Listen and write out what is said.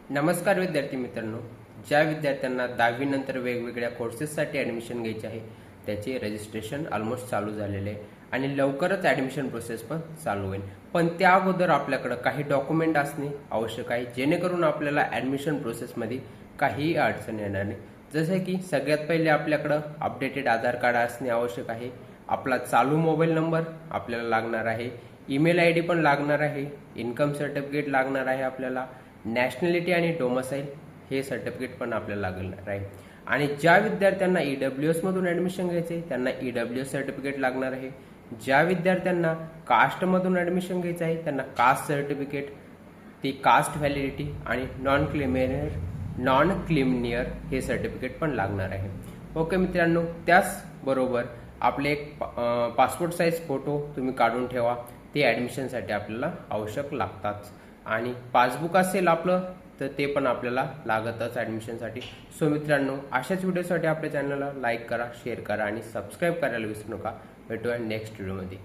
नमस्कार विद्यार्थी मित्रांनो, ज्या विद्यार्थ्यांना 10वी नंतर वेगवेगळ्या कोर्सेससाठी ॲडमिशन घ्यायचे आहे त्याचे रजिस्ट्रेशन ऑलमोस्ट चालू झालेले आहे आणि लवकरच ॲडमिशन प्रोसेस पण चालू होईल. पण त्या अगोदर आपल्याकडे काही डॉक्युमेंट असणे आवश्यक आहे, जेणेकरून आपल्याला ॲडमिशन प्रोसेसमध्ये काहीही अडचण येणार नाही. जसे की सगळ्यात पहिले आपल्याकडं अपडेटेड आधार कार्ड असणे आवश्यक आहे, आपला चालू मोबाईल नंबर आपल्याला लागणार आहे, ईमेल आय डी पण लागणार आहे, इन्कम सर्टिफिकेट लागणार आहे, आपल्याला नॅशनॅलिटी आणि डोमसाईल हे सर्टिफिकेट पण आपल्याला लागणार आहे. आणि ज्या विद्यार्थ्यांना EWS मधून ॲडमिशन घ्यायचे त्यांना EWS सर्टिफिकेट लागणार आहे. ज्या विद्यार्थ्यांना कास्टमधून ॲडमिशन घ्यायचं आहे त्यांना कास्ट सर्टिफिकेट, ती कास्ट व्हॅलिडिटी आणि नॉन क्लिमिनियर हे सर्टिफिकेट पण लागणार आहे. ओके मित्रांनो, त्याचबरोबर आपले एक पासपोर्ट साईज फोटो तुम्ही काढून ठेवा, ते ॲडमिशनसाठी आपल्याला आवश्यक लागतात. आणि पासबुक असेल आपलं तर ते पण आपल्याला लागतच ॲडमिशनसाठी. सो मित्रांनो, अशाच व्हिडिओसाठी आपल्या चॅनलला लाईक करा, शेअर करा आणि सबस्क्राईब करायला विसरू नका. भेटूया नेक्स्ट व्हिडिओमध्ये.